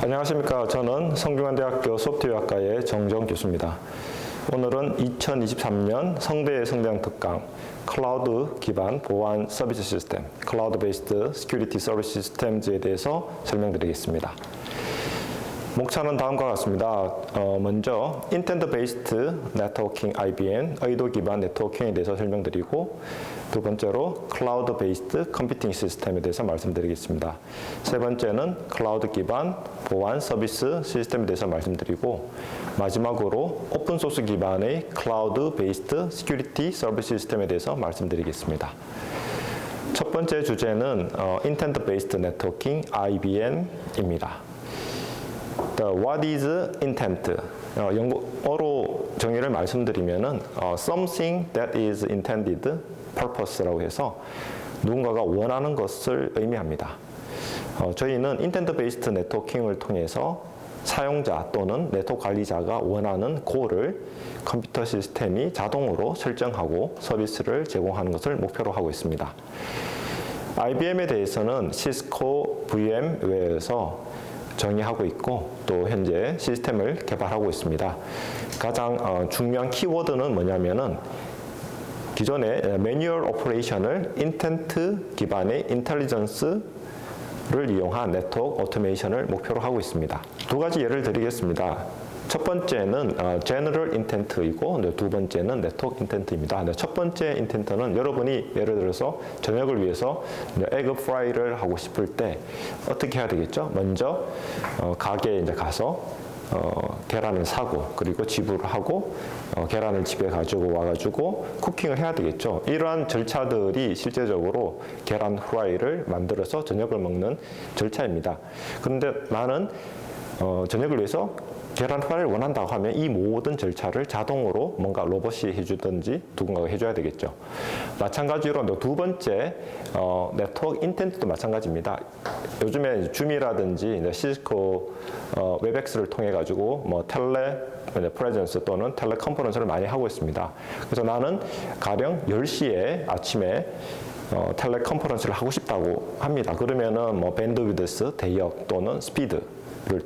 안녕하십니까. 저는 성균관대학교 소프트웨어학과의 정정 교수입니다. 오늘은 2023년 성대의 성대형 특강 클라우드 기반 보안 서비스 시스템, 클라우드 베이스드 시큐리티 서비스 시스템즈에 대해서 설명드리겠습니다. 목차는 다음과 같습니다. 먼저 인텐트 베이스드 네트워킹 IBN, 의도 기반 네트워킹에 대해서 설명드리고, 두 번째로 클라우드 베이스드 컴퓨팅 시스템에 대해서 말씀드리겠습니다. 세 번째는 클라우드 기반 보안 서비스 시스템에 대해서 말씀드리고, 마지막으로 오픈소스 기반의 클라우드 베이스드 시큐리티 서비스 시스템에 대해서 말씀드리겠습니다. 첫 번째 주제는 인텐트 베이스드 네트워킹 IBN입니다. What is intent? 영어로 정의를 말씀드리면은 something that is intended purpose라고 해서 누군가가 원하는 것을 의미합니다. 저희는 인텐트 베이스드 네트워킹을 통해서 사용자 또는 네트워크 관리자가 원하는 goal을 컴퓨터 시스템이 자동으로 설정하고 서비스를 제공하는 것을 목표로 하고 있습니다. IBM에 대해서는 시스코 VM웨어에서 정의하고 있고 또 현재 시스템을 개발하고 있습니다. 가장 중요한 키워드는 뭐냐면은 기존의 매뉴얼 오퍼레이션을 인텐트 기반의 인텔리전스를 이용한 네트워크 오토메이션을 목표로 하고 있습니다. 두 가지 예를 드리겠습니다. 첫 번째는 General Intent이고 두 번째는 Network Intent입니다. 첫 번째 인텐트는 여러분이 예를 들어서 저녁을 위해서 에그 프라이를 하고 싶을 때 어떻게 해야 되겠죠? 먼저 가게에 이제 가서 계란을 사고 그리고 지불을 하고 계란을 집에 가지고 와가지고 쿠킹을 해야 되겠죠. 이러한 절차들이 실제적으로 계란 후라이를 만들어서 저녁을 먹는 절차입니다. 그런데 나는 저녁을 위해서 계란 후라이를 원한다고 하면 이 모든 절차를 자동으로 뭔가 로봇이 해주든지 누군가가 해줘야 되겠죠. 마찬가지로 두 번째 네트워크 인텐트도 마찬가지입니다. 요즘에 줌이라든지 시스코 웹엑스를 통해 가지고 뭐 텔레 프레젠스 또는 텔레 컨퍼런스를 많이 하고 있습니다. 그래서 나는 가령 10시에 아침에 텔레 컨퍼런스를 하고 싶다고 합니다. 그러면은 뭐 밴드위드스, 대역 또는 스피드를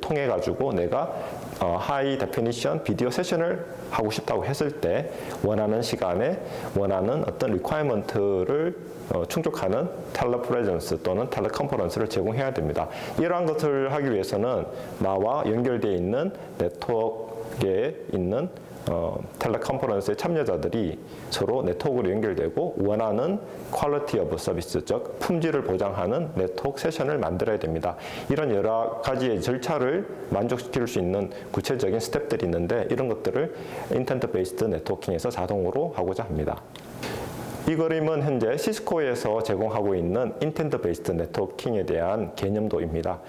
통해 가지고 내가 하이 데피니션 비디오 세션을 하고 싶다고 했을 때 원하는 시간에 원하는 어떤 리퀘어먼트를 충족하는 텔레프레젠스 또는 텔레컨퍼런스를 제공해야 됩니다. 이러한 것을 하기 위해서는 나와 연결되어 있는 네트워크에 있는 텔레컨퍼런스의 참여자들이 서로 네트워크로 연결되고 원하는 퀄리티 오브 서비스, 즉 품질을 보장하는 네트워크 세션을 만들어야 됩니다. 이런 여러 가지의 절차를 만족시킬 수 있는 구체적인 스텝들이 있는데 이런 것들을 인텐트 베이스드 네트워킹에서 자동으로 하고자 합니다. 이 그림은 현재 시스코에서 제공하고 있는 인텐트 베이스드 네트워킹에 대한 개념도입니다.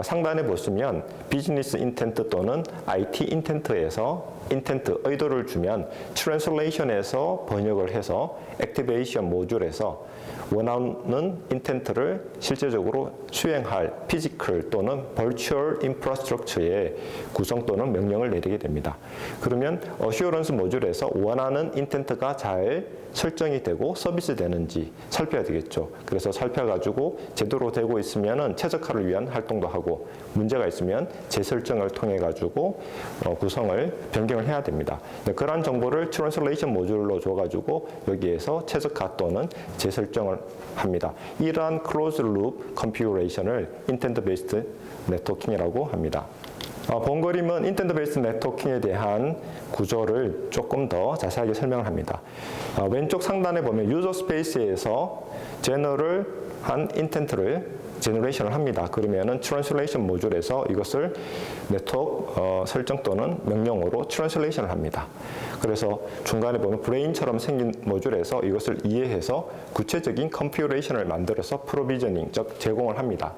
상단에 보시면 비즈니스 인텐트 또는 IT 인텐트에서 인텐트, 의도를 주면 트랜슬레이션에서 번역을 해서 액티베이션 모듈에서 원하는 인텐트를 실제적으로 수행할 피지컬 또는 버추얼 인프라스트럭처의 구성 또는 명령을 내리게 됩니다. 그러면 어슈어런스 모듈에서 원하는 인텐트가 잘 설정이 되고 서비스 되는지 살펴야 되겠죠. 그래서 살펴가지고 제대로 되고 있으면은 최적화를 위한 활동도 하고 문제가 있으면 재설정을 통해 가지고 구성을 변경을 해야 됩니다. 그러한 정보를 트랜슬레이션 모듈로 줘가지고 여기에서 최적화 또는 재설정을 합니다. 이러한 클로즈 룹 컨피그레이션을 인텐트 베이스드 네트워킹이라고 합니다. 본 그림은 인텐트 베이스드 네트워킹에 대한 구조를 조금 더 자세하게 설명을 합니다. 왼쪽 상단에 보면 유저 스페이스에서 제너럴한 인텐트를 제너레이션을 합니다. 그러면은 트랜슬레이션 모듈에서 이것을 네트워크 설정 또는 명령으로 트랜슬레이션을 합니다. 그래서 중간에 보면 브레인처럼 생긴 모듈에서 이것을 이해해서 구체적인 컨피그레이션을 만들어서 프로비저닝, 즉 제공을 합니다.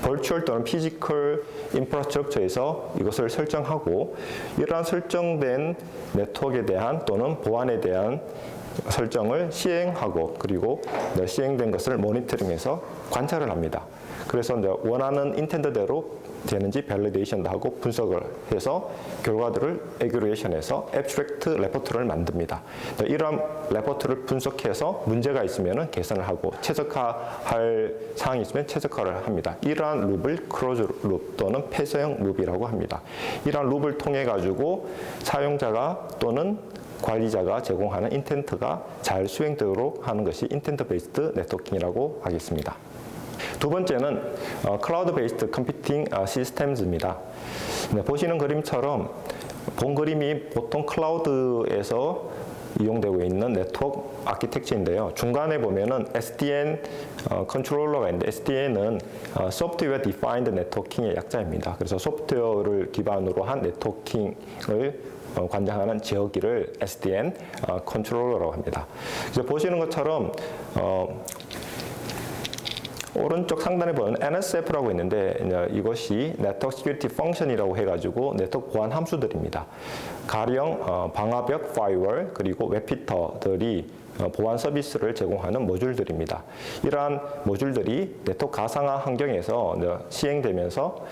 버추얼 또는 피지컬 인프라스트럭처에서 이것을 설정하고 이러한 설정된 네트워크에 대한 또는 보안에 대한 설정을 시행하고 그리고 시행된 것을 모니터링해서 관찰을 합니다. 그래서 이제 원하는 인텐드대로 되는지 밸리데이션도 하고 분석을 해서 결과들을 에규레이션해서 애브스트랙트 레포트를 만듭니다. 이러한 레포트를 분석해서 문제가 있으면 개선을 하고 최적화할 사항이 있으면 최적화를 합니다. 이러한 룹을 클로즈 룹 또는 폐쇄형 룹이라고 합니다. 이러한 룹을 통해 가지고 사용자가 또는 관리자가 제공하는 인텐트가 잘 수행되도록 하는 것이 인텐트 베이스드 네트워킹이라고 하겠습니다. 두 번째는 클라우드 베이스드 컴퓨팅 시스템즈입니다. 보시는 그림처럼 본 그림이 보통 클라우드에서 이용되고 있는 네트워크 아키텍처인데요. 중간에 보면은 SDN 컨트롤러가 있는데 SDN은 소프트웨어 디파인드 네트워킹의 약자입니다. 그래서 소프트웨어를 기반으로 한 네트워킹을 관장하는 지역기를 SDN 컨트롤러라고 합니다. 이제 보시는 것처럼 오른쪽 상단에 보면 NSF라고 있는데 이것이 네트워크 시큐리티 펑션이라고 해가지고 네트워크 보안 함수들입니다. 가령 방화벽, 파이어월, 그리고 웹피터들이 보안 서비스를 제공하는 모듈들입니다. 이러한 모듈들이 네트워크 가상화 환경에서 시행되면서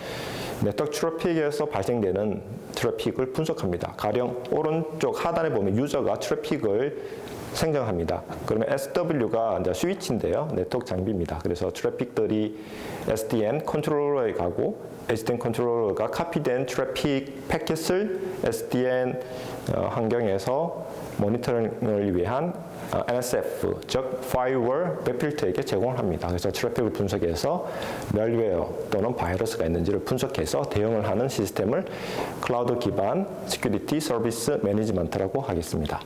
네트워크 트래픽에서 발생되는 트래픽을 분석합니다. 가령 오른쪽 하단에 보면 유저가 트래픽을 생성합니다. 그러면 SW가 이제 스위치인데요. 네트워크 장비입니다. 그래서 트래픽들이 SDN 컨트롤러에 가고 SDN 컨트롤러가 카피된 트래픽 패킷을 SDN 환경에서 모니터링을 위한 NSF, 즉 파이어월 웹필터에게 제공을 합니다. 그래서 트래픽을 분석해서 멜웨어 또는 바이러스가 있는지를 분석해서 대응을 하는 시스템을 클라우드 기반 시큐리티 서비스 매니지먼트라고 하겠습니다.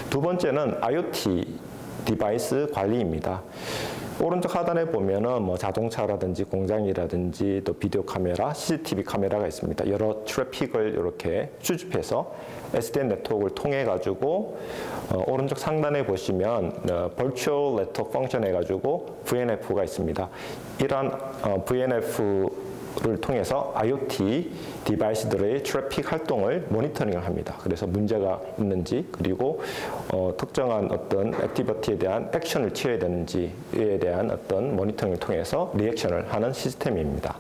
두 번째는 IoT 디바이스 관리입니다. 오른쪽 하단에 보면은 뭐 자동차라든지 공장이라든지 또 비디오 카메라, CCTV 카메라가 있습니다. 여러 트래픽을 이렇게 수집해서 SDN 네트워크를 통해 가지고 오른쪽 상단에 보시면 Virtual Network Function 해가지고 VNF가 있습니다. 이러한 VNF를 통해서 IoT 디바이스들의 트래픽 활동을 모니터링을 합니다. 그래서 문제가 있는지 그리고 특정한 어떤 액티비티에 대한 액션을 취해야 되는지에 대한 어떤 모니터링을 통해서 리액션을 하는 시스템입니다.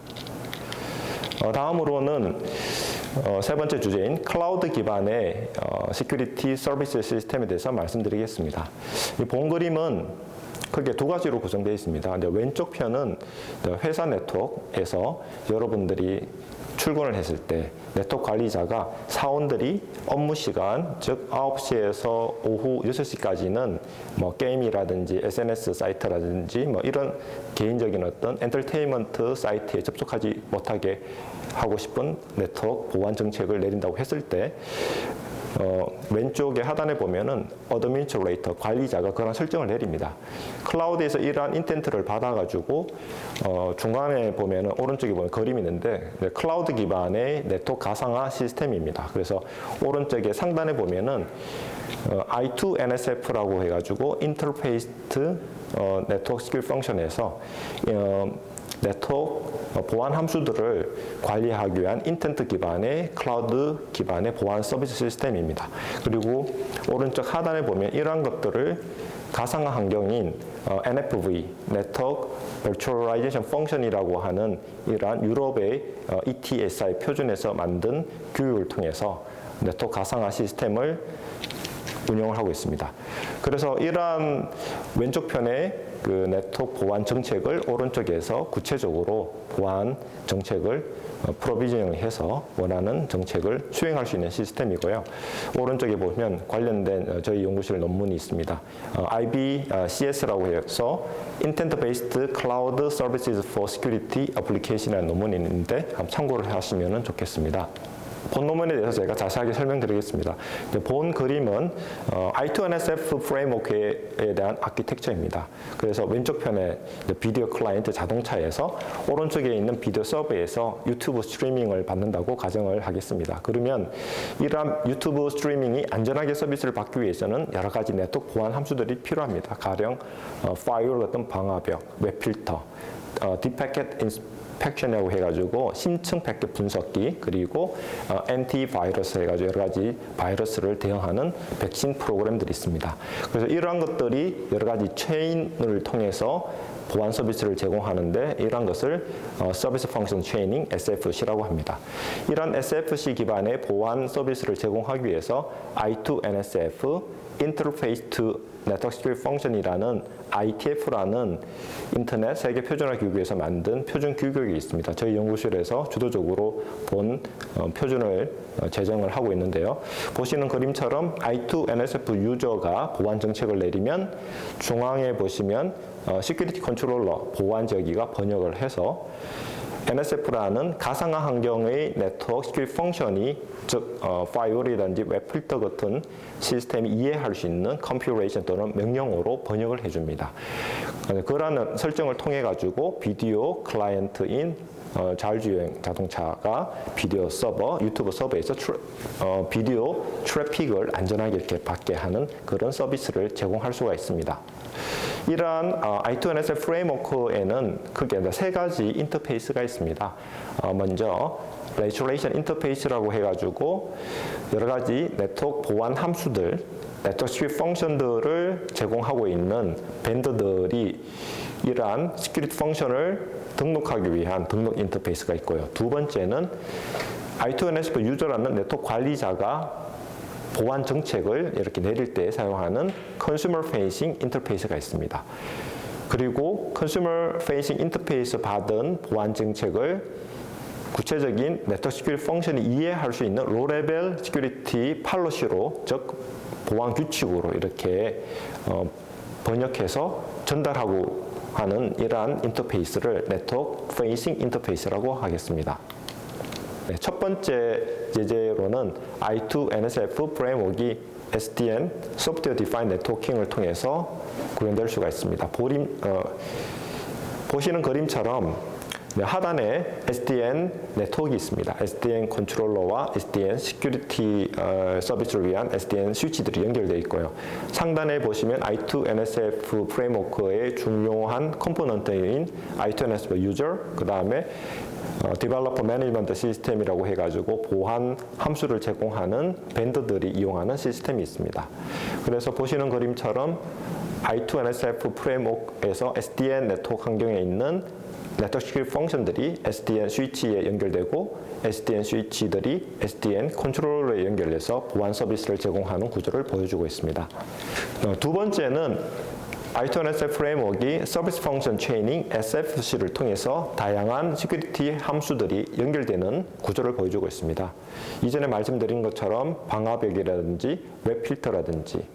다음으로는 세 번째 주제인 클라우드 기반의 시큐리티 서비스 시스템에 대해서 말씀드리겠습니다. 이 본 그림은 크게 두 가지로 구성되어 있습니다. 왼쪽 편은 회사 네트워크에서 여러분들이 출근을 했을 때 네트워크 관리자가 사원들이 업무 시간, 즉 9시에서 오후 6시까지는 뭐 게임이라든지 SNS 사이트라든지 뭐 이런 개인적인 어떤 엔터테인먼트 사이트에 접속하지 못하게 하고 싶은 네트워크 보안 정책을 내린다고 했을 때 왼쪽에 하단에 보면은 어드미니스트레이터 관리자가 그런 설정을 내립니다. 클라우드에서 이러한 인텐트를 받아가지고 중간에 보면은 오른쪽에 보면 그림이 있는데 클라우드 기반의 네트워크 가상화 시스템입니다. 그래서 오른쪽에 상단에 보면은 I2NSF라고 해가지고 인터페이스드 네트워크 스킬 펑션에서 네트워크 보안 함수들을 관리하기 위한 인텐트 기반의 클라우드 기반의 보안 서비스 시스템입니다. 그리고 오른쪽 하단에 보면 이러한 것들을 가상화 환경인 NFV, Network Virtualization Function이라고 하는 이러한 유럽의 ETSI 표준에서 만든 교육을 통해서 네트워크 가상화 시스템을 운영을 하고 있습니다. 그래서 이러한 왼쪽 편에 그 네트워크 보안 정책을 오른쪽에서 구체적으로 보안 정책을 프로비저닝을 해서 원하는 정책을 수행할 수 있는 시스템이고요. 오른쪽에 보면 관련된 저희 연구실 논문이 있습니다. IBCS라고 해서 Intent Based Cloud Services for Security Application이라는 논문이 있는데 참고를 하시면 좋겠습니다. 본 논문에 대해서 제가 자세하게 설명드리겠습니다. 본 그림은 I2NSF 프레임워크에 대한 아키텍처입니다. 그래서 왼쪽 편에 비디오 클라이언트 자동차에서 오른쪽에 있는 비디오 서버에서 유튜브 스트리밍을 받는다고 가정을 하겠습니다. 그러면 이러한 유튜브 스트리밍이 안전하게 서비스를 받기 위해서는 여러 가지 네트워크 보안 함수들이 필요합니다. 가령 파이어월 같은 방화벽, 웹필터, 딥패킷 디텍션이라고 해가지고 심층 패킷 분석기, 그리고 엔티바이러스 해가지고 여러 가지 바이러스를 대응하는 백신 프로그램들이 있습니다. 그래서 이러한 것들이 여러 가지 체인을 통해서 보안 서비스를 제공하는데 이러한 것을 서비스 펑션 체이닝 SFC라고 합니다. 이런 SFC 기반의 보안 서비스를 제공하기 위해서 I2NSF Interface to Network Security Function이라는 ITF라는 인터넷 세계 표준화 기구에서 만든 표준 규격이 있습니다. 저희 연구실에서 주도적으로 본 표준을 제정을 하고 있는데요. 보시는 그림처럼 I2NSF 유저가 보안 정책을 내리면 중앙에 보시면 시큐리티 컨트롤러 보안저기가 번역을 해서 NSF라는 가상화 환경의 네트워크 시큐리티 펑션이 즉 파이어리든지 웹필터 같은 시스템이 이해할 수 있는 컴퓨레이션 또는 명령어로 번역을 해줍니다. 그러한 설정을 통해 가지고 비디오 클라이언트인 자율주행 자동차가 비디오 서버, 유튜브 서버에서 비디오 트래픽을 안전하게 이렇게 받게 하는 그런 서비스를 제공할 수가 있습니다. 이러한 I2NSF 프레임워크에는 크게 세 가지 인터페이스가 있습니다. 먼저 레지스트레이션 인터페이스라고 해가지고 여러 가지 네트워크 보안 함수들, 네트워크 시큐리티 펑션들을 제공하고 있는 벤더들이 이러한 시큐리티 펑션을 등록하기 위한 등록 인터페이스가 있고요. 두 번째는 I2NSF 유저라는 네트워크 관리자가 보안 정책을 이렇게 내릴 때 사용하는 Consumer Facing 인터페이스가 있습니다. 그리고 Consumer Facing 인터페이스 받은 보안 정책을 구체적인 네트워크 시큐리티 펑션이 이해할 수 있는 로레벨 시큐리티 팔로시로, 즉 보안 규칙으로 이렇게 번역해서 전달하고 하는 이러한 인터페이스를 네트워크 페이싱 인터페이스라고 하겠습니다. 네, 첫 번째 예제로는 I2NSF 프레임워크이 SDN, Software Defined Networking을 통해서 구현될 수가 있습니다. 보시는 그림처럼 하단에 SDN 네트워크가 있습니다. SDN 컨트롤러와 SDN 시큐리티 서비스를 위한 SDN 스위치들이 연결되어 있고요. 상단에 보시면 I2NSF 프레임워크의 중요한 컴포넌트인 I2NSF 유저, 그 다음에 디벨로퍼 매니지먼트 시스템이라고 해가지고 보안 함수를 제공하는 벤더들이 이용하는 시스템이 있습니다. 그래서 보시는 그림처럼 I2NSF 프레임워크에서 SDN 네트워크 환경에 있는 네트워크 시큐리티 펑션들이 SDN 스위치에 연결되고 SDN 스위치들이 SDN 컨트롤러에 연결돼서 보안 서비스를 제공하는 구조를 보여주고 있습니다. 두 번째는 I2NSF 프레임워크이 서비스 펑션 체이닝 SFC를 통해서 다양한 시큐리티 함수들이 연결되는 구조를 보여주고 있습니다. 이전에 말씀드린 것처럼 방화벽이라든지 웹필터라든지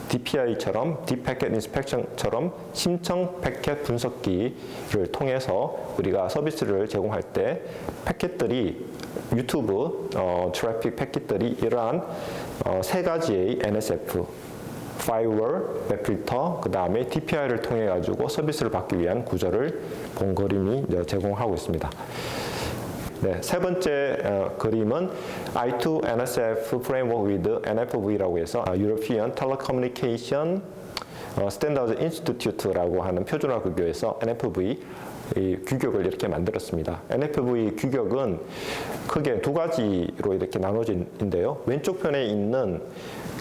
DPI처럼 Deep Packet Inspection처럼 심층 패켓 분석기를 통해서 우리가 서비스를 제공할 때 패켓들이 유튜브 트래픽 패켓들이 이러한 세 가지의 NSF 파이어월, 웹필터, 그 다음에 DPI를 통해 가지고 서비스를 받기 위한 구조를 본 그림이 제공하고 있습니다. 네, 세 번째 그림은 I2NSF Framework with NFV라고 해서 European Telecommunication Standards Institute라고 하는 표준화 규격에서 NFV 이 규격을 이렇게 만들었습니다. NFV 규격은 크게 두 가지로 이렇게 나눠진인데요. 왼쪽 편에 있는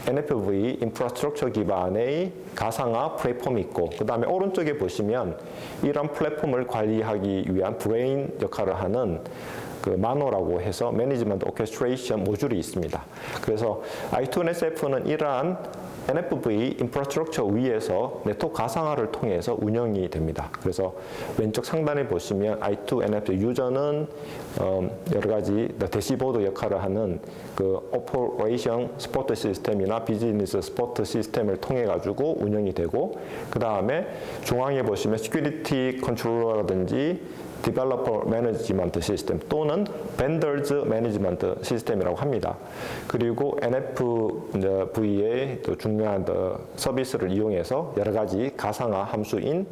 NFV 인프라스트럭처 기반의 가상화 플랫폼이 있고, 그 다음에 오른쪽에 보시면 이런 플랫폼을 관리하기 위한 브레인 역할을 하는 그 마노라고 해서 매니지먼트 오케스트레이션 모듈이 있습니다. 그래서 I2NSF는 이러한 NFV 인프라스트럭처 위에서 네트워크 가상화를 통해서 운영이 됩니다. 그래서 왼쪽 상단에 보시면 I2NSF 유저는 여러 가지 대시보드 역할을 하는 그 오퍼레이션 스포트 시스템이나 비즈니스 스포트 시스템을 통해 가지고 운영이 되고, 그 다음에 중앙에 보시면 시큐리티 컨트롤러라든지 디벨로퍼 매니지먼트 시스템 또는 벤더즈 매니지먼트 시스템이라고 합니다. 그리고 NFV의 또 중요한 서비스를 이용해서 여러 가지 가상화 함수인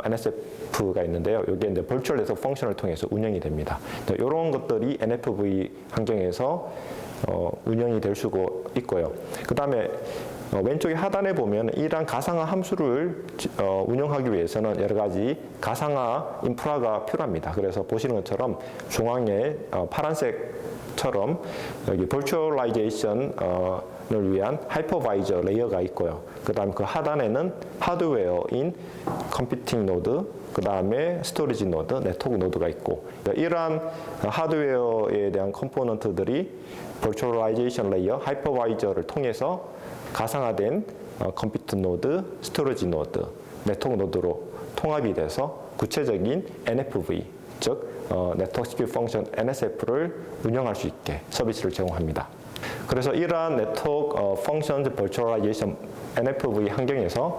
NSF가 있는데요. 여기에 이제 버추얼 네트워크 펑션을 통해서 운영이 됩니다. 이런 것들이 NFV 환경에서 운영이 될 수가 있고요. 그 다음에 왼쪽에 하단에 보면 이러한 가상화 함수를 운영하기 위해서는 여러 가지 가상화 인프라가 필요합니다. 그래서 보시는 것처럼 중앙에 파란색처럼 여기 버추얼라이제이션을 위한 하이퍼바이저 레이어가 있고요. 그 다음 그 하단에는 하드웨어인 컴퓨팅 노드, 그 다음에 스토리지 노드, 네트워크 노드가 있고, 이러한 하드웨어에 대한 컴포넌트들이 버추얼라이제이션 레이어, 하이퍼바이저를 통해서 가상화된 컴퓨터 노드, 스토리지 노드, 네트워크 노드로 통합이 돼서 구체적인 NFV, 즉 네트워크 시큐리티 펑션 NSF를 운영할 수 있게 서비스를 제공합니다. 그래서 이러한 네트워크 펑션 버추얼라이제이션 NFV 환경에서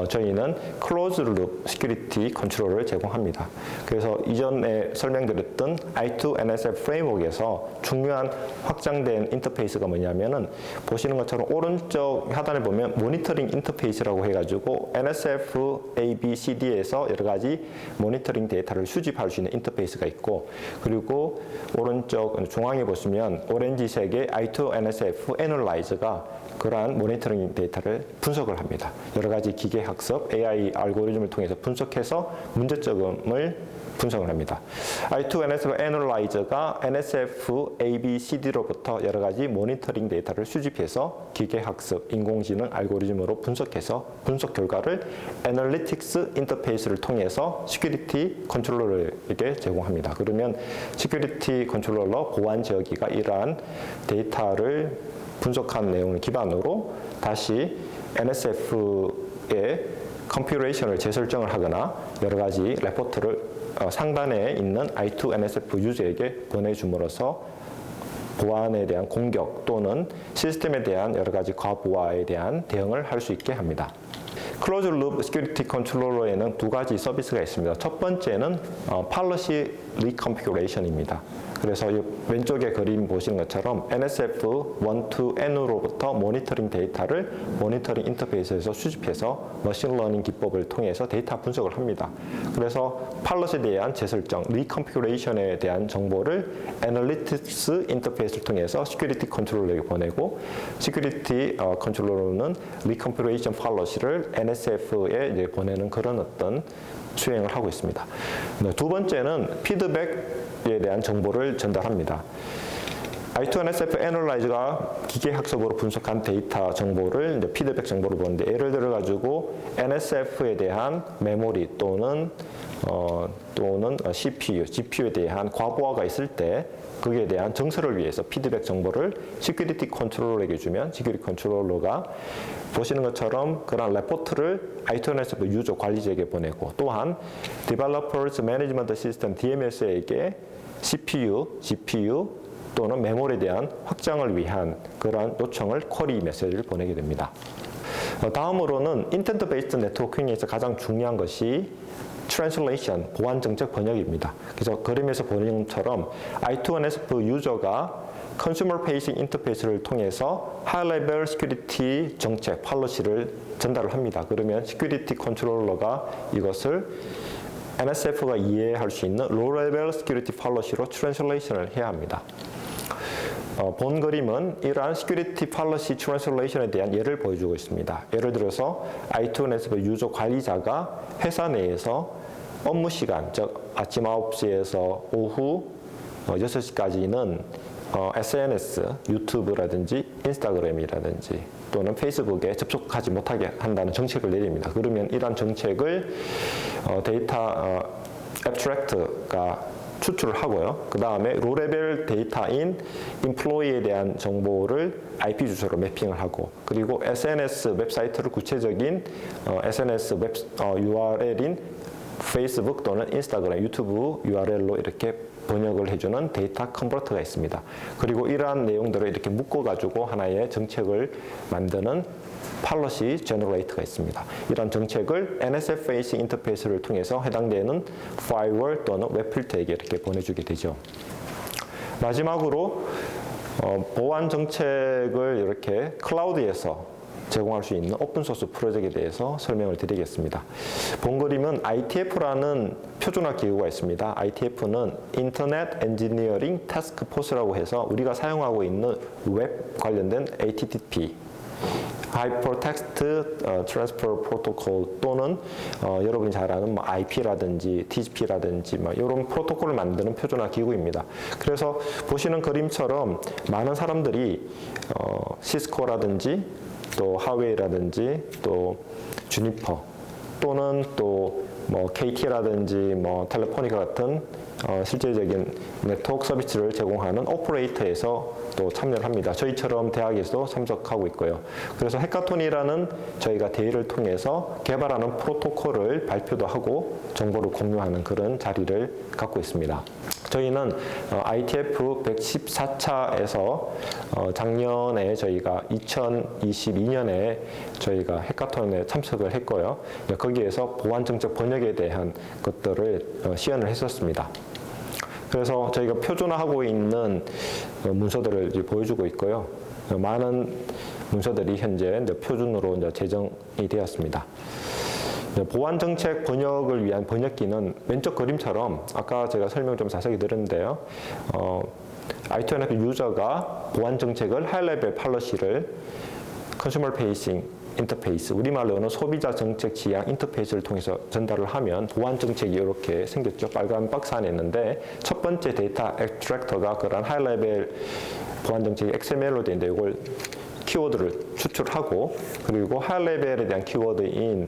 저희는 클로즈 룹 시큐리티 컨트롤을 제공합니다. 그래서 이전에 설명드렸던 I2 NSF 프레임워크에서 중요한 확장된 인터페이스가 뭐냐면은 보시는 것처럼 오른쪽 하단에 보면 모니터링 인터페이스라고 해가지고 NSF A, B, C, D에서 여러 가지 모니터링 데이터를 수집할 수 있는 인터페이스가 있고, 그리고 오른쪽 중앙에 보시면 오렌지색의 I2 NSF 애널라이저가 그러한 모니터링 데이터를 분석을 합니다. 여러 가지 기계학습, AI 알고리즘을 통해서 분석해서 문제점을 분석을 합니다. I2 NSF 애널라이저가 NSF A, B, C, D로부터 여러 가지 모니터링 데이터를 수집해서 기계학습, 인공지능 알고리즘으로 분석해서 분석 결과를 애널리틱스 인터페이스를 통해서 시큐리티 컨트롤러에게 제공합니다. 그러면 시큐리티 컨트롤러 보안 지역이가 이러한 데이터를 분석한 내용을 기반으로 다시 NSF의 컴퓨레이션을 재설정을 하거나 여러 가지 레포트를 상단에 있는 I2 NSF 유저에게 보내줌으로써 보안에 대한 공격 또는 시스템에 대한 여러 가지 과부하에 대한 대응을 할 수 있게 합니다. 클로즈 룹 시큐리티 컨트롤러에는 두 가지 서비스가 있습니다. 첫 번째는 팔러시 리컨피규레이션입니다. 그래서 이 왼쪽에 그림 보시는 것처럼 NSF 1 to N으로부터 모니터링 데이터를 모니터링 인터페이스에서 수집해서 머신러닝 기법을 통해서 데이터 분석을 합니다. 그래서 팔럿에 대한 재설정, 리컨피규레이션에 대한 정보를 애널리틱스 인터페이스를 통해서 시큐리티 컨트롤러에게 보내고, 시큐리티 컨트롤러는 리컨피규레이션 팔럿을 NSF에 이제 보내는 그런 어떤 수행을 하고 있습니다. 두 번째는 피드백에 대한 정보를 전달합니다. I2 NSF 애널라이저가 기계학습으로 분석한 데이터 정보를 이제 피드백 정보를 보는데, 예를 들어 가지고 NSF에 대한 메모리 또는 CPU, GPU에 대한 과부하가 있을 때 거기에 대한 정설을 위해서 피드백 정보를 시큐리티 컨트롤러에게 주면 시큐리티 컨트롤러가 보시는 것처럼 그런 레포트를 I2 NSF 유저 관리자에게 보내고, 또한 Developers Management System DMS에게 CPU, GPU 또는 메모리에 대한 확장을 위한 그러한 요청을 쿼리 메시지를 보내게 됩니다. 다음으로는 인텐트 베이스드 네트워킹에서 가장 중요한 것이 트랜슬레이션, 보안 정책 번역입니다. 그래서 그림에서 보는 것처럼 I2 NSF 유저가 컨슈머 페이싱 인터페이스를 통해서 하이 레벨 시큐리티 정책, 팔러시를 전달을 합니다. 그러면 시큐리티 컨트롤러가 이것을 NSF가 이해할 수 있는 로우 레벨 시큐리티 팔러시로 트랜슬레이션을 해야 합니다. 본 그림은 이러한 시큐리티 팔러시 트랜슬레이션에 대한 예를 보여주고 있습니다. 예를 들어서 I2 NSF 유저 관리자가 회사 내에서 업무 시간, 즉 아침 9시에서 오후 6시까지는 SNS, 유튜브라든지 인스타그램이라든지 또는 페이스북에 접속하지 못하게 한다는 정책을 내립니다. 그러면 이러한 정책을 데이터 애브스트랙트가 추출을 하고요. 그 다음에 로레벨 데이터인 인플로이에 대한 정보를 IP 주소로 매핑을 하고, 그리고 SNS 웹사이트를 구체적인 SNS URL인 페이스북 또는 인스타그램, 유튜브 URL로 이렇게 번역을 해주는 데이터 컨버터가 있습니다. 그리고 이러한 내용들을 이렇게 묶어가지고 하나의 정책을 만드는 팔러시 제너레이터가 있습니다. 이런 정책을 NSF 페이싱 인터페이스를 통해서 해당되는 파이어월 또는 웹필터에게 이렇게 보내주게 되죠. 마지막으로 보안 정책을 이렇게 클라우드에서 제공할 수 있는 오픈소스 프로젝트에 대해서 설명을 드리겠습니다. 본 그림은 ITF라는 표준화 기구가 있습니다. ITF는 인터넷 엔지니어링 타스크 포스라고 해서 우리가 사용하고 있는 웹 관련된 HTTP Hypertext Transfer Protocol 또는 여러분이 잘 아는 뭐 IP라든지 TCP라든지 뭐 이런 프로토콜을 만드는 표준화 기구입니다. 그래서 보시는 그림처럼 많은 사람들이 시스코라든지 또 하웨이라든지 또 주니퍼 또는 또 뭐 KT라든지 뭐 텔레포니카 같은 실제적인 네트워크 서비스를 제공하는 오퍼레이터에서 또 참여를 합니다. 저희처럼 대학에서도 참석하고 있고요. 그래서 해카톤이라는 저희가 대회를 통해서 개발하는 프로토콜을 발표도 하고 정보를 공유하는 그런 자리를 갖고 있습니다. 저희는 ITF 114차에서 작년에 저희가 2022년에 저희가 해카톤에 참석을 했고요. 거기에서 보안 정책 번역에 대한 것들을 시연을 했었습니다. 그래서 저희가 표준화하고 있는 문서들을 이제 보여주고 있고요. 많은 문서들이 현재 표준으로 이제 제정이 되었습니다. 보안 정책 번역을 위한 번역기는 왼쪽 그림처럼 아까 제가 설명 좀 자세히 드렸는데요. I2NF 유저가 보안 정책을 하이레벨 팔러시를 컨슈머 페이싱 인터페이스, 우리말로는 소비자 정책 지향 인터페이스를 통해서 전달을 하면 보안 정책이 이렇게 생겼죠. 빨간 박스 안에 있는데 첫 번째 데이터 엑스트랙터가 그런 하이레벨 보안 정책이 XML로 되는데 이걸 키워드를 추출하고 그리고 하이레벨에 대한 키워드인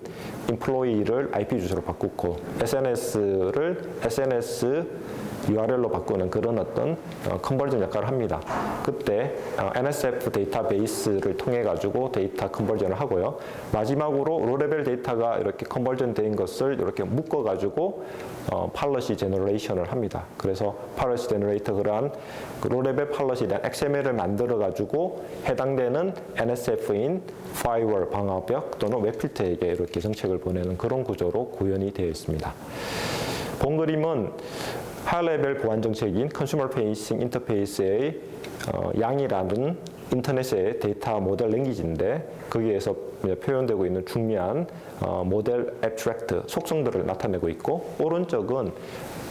employee를 IP 주소로 바꾸고 SNS를 SNS URL로 바꾸는 그런 어떤 컨버전 역할을 합니다. 그때 NSF 데이터베이스를 통해 가지고 데이터 컨버전을 하고요. 마지막으로 로레벨 데이터가 이렇게 컨버전 된 것을 이렇게 묶어 가지고 팔러시 제너레이션을 합니다. 그래서 팔러시 제너레이터 그러한 로레벨 팔러시에 대한 XML을 만들어 가지고 해당되는 NSF인 파이어월 방화벽 또는 웹필터에게 이렇게 정책을 보내는 그런 구조로 구현이 되어 있습니다. 본 그림은 하이레벨 보안 정책인 컨슈머 페이싱 인터페이스의 양이라는 인터넷의 데이터 모델 랭귀지인데 거기에서 표현되고 있는 중요한 모델 애브스트랙트 속성들을 나타내고 있고 오른쪽은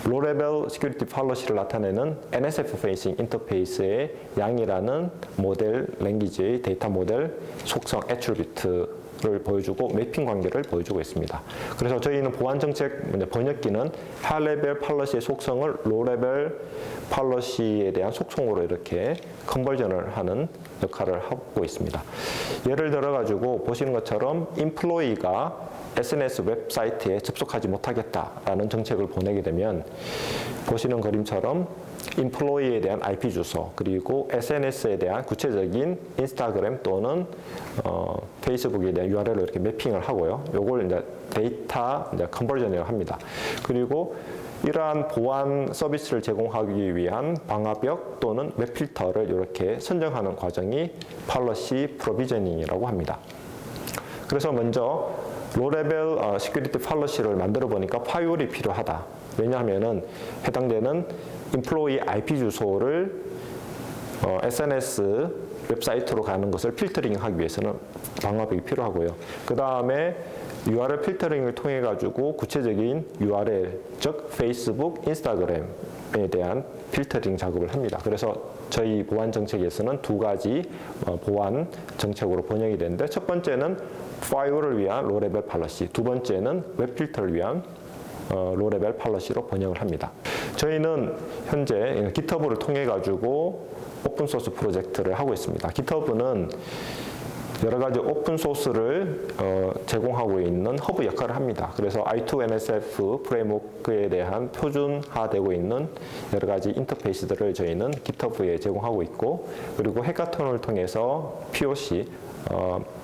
로레벨 시큐리티 팔러시를 나타내는 NSF 페이싱 인터페이스의 양이라는 모델 랭귀지의 데이터 모델 속성 애트리뷰트를 보여주고 매핑 관계를 보여주고 있습니다. 그래서 저희는 보안 정책 번역기는 하이레벨 팔러시의 속성을 로레벨 팔러시에 대한 속성으로 이렇게 컨버전을 하는 역할을 하고 있습니다. 예를 들어 가지고 보시는 것처럼 인플로이가 SNS 웹사이트에 접속하지 못하겠다라는 정책을 보내게 되면 보시는 그림처럼 인플로이에 대한 IP 주소 그리고 SNS에 대한 구체적인 인스타그램 또는 페이스북에 대한 URL을 이렇게 매핑을 하고요. 요걸 이제 데이터 이제 컨버전이라고 합니다. 그리고 이러한 보안 서비스를 제공하기 위한 방화벽 또는 웹필터를 이렇게 선정하는 과정이 팔러시 프로비저닝이라고 합니다. 그래서 먼저 로레벨 시큐리티 팔러시를 만들어 보니까 파이어월이 필요하다. 왜냐하면은 해당되는 인플로이 IP 주소를 SNS 웹사이트로 가는 것을 필터링하기 위해서는 방화벽이 필요하고요. 그 다음에 URL 필터링을 통해 가지고 구체적인 URL, 즉 페이스북, 인스타그램에 대한 필터링 작업을 합니다. 그래서 저희 보안 정책에서는 두 가지 보안 정책으로 번역이 되는데 첫 번째는 파이어월을 위한 로레벨 팔러시, 두 번째는 웹필터를 위한 로레벨 팔러시로 번역을 합니다. 저희는 현재 GitHub를 통해 가지고 오픈소스 프로젝트를 하고 있습니다. GitHub는 여러 가지 오픈소스를 제공하고 있는 허브 역할을 합니다. 그래서 I2NSF 프레임워크에 대한 표준화되고 있는 여러 가지 인터페이스들을 저희는 GitHub에 제공하고 있고 그리고 해카톤을 통해서 POC,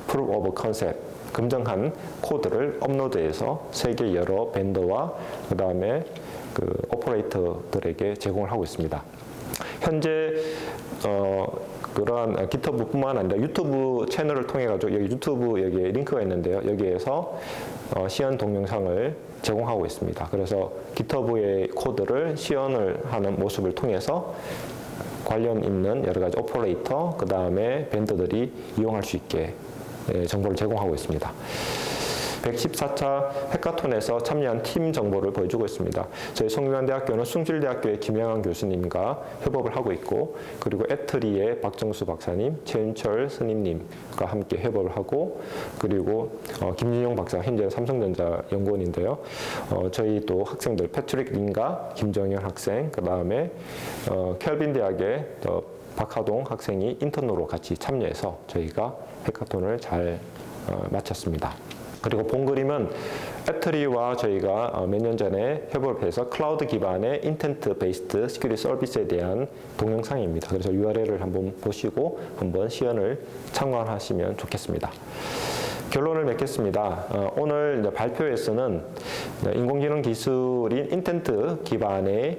Proof of Concept, 검증한 코드를 업로드해서 세계 여러 벤더와 그 다음에 그 오퍼레이터들에게 제공을 하고 있습니다. 현재 그러한 GitHub뿐만 아니라 유튜브 채널을 통해 가지고 여기 유튜브 여기에 링크가 있는데요. 여기에서 시연 동영상을 제공하고 있습니다. 그래서 GitHub의 코드를 시연을 하는 모습을 통해서 관련 있는 여러 가지 오퍼레이터 그 다음에 벤더들이 이용할 수 있게 정보를 제공하고 있습니다. 114차 해카톤에서 참여한 팀 정보를 보여주고 있습니다. 저희 성균관대학교는 숭실대학교의 김영환 교수님과 협업을 하고 있고, 그리고 애트리의 박정수 박사님, 최윤철 스님님과 함께 협업을 하고, 그리고 김윤용 박사, 현재 삼성전자 연구원인데요. 저희 또 학생들 패트릭 린과 김정현 학생, 그 다음에 켈빈 대학의 박하동 학생이 인턴으로 같이 참여해서 저희가 해카톤을 잘 마쳤습니다. 그리고 본 그림은 애트리와 저희가 몇 년 전에 협업을 해서 클라우드 기반의 인텐트 베이스드 시큐리티 서비스에 대한 동영상입니다. 그래서 URL을 한번 보시고 한번 시연을 참관하시면 좋겠습니다. 결론을 맺겠습니다. 오늘 발표에서는 인공지능 기술인 인텐트 기반의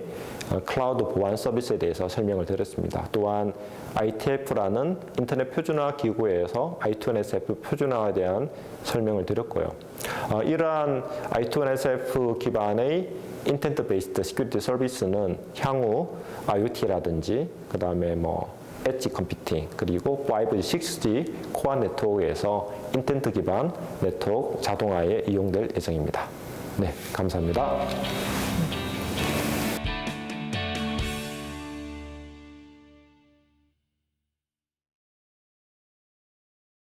클라우드 보안 서비스에 대해서 설명을 드렸습니다. 또한 ITF라는 인터넷 표준화 기구에서 I2NSF 표준화에 대한 설명을 드렸고요. 이러한 I2NSF 기반의 인텐트 베이스드 시큐리티 서비스는 향후 IoT라든지 그 다음에 엣지 컴퓨팅, 그리고 5G, 6G 코어 네트워크에서 인텐트 기반 네트워크 자동화에 이용될 예정입니다. 네, 감사합니다.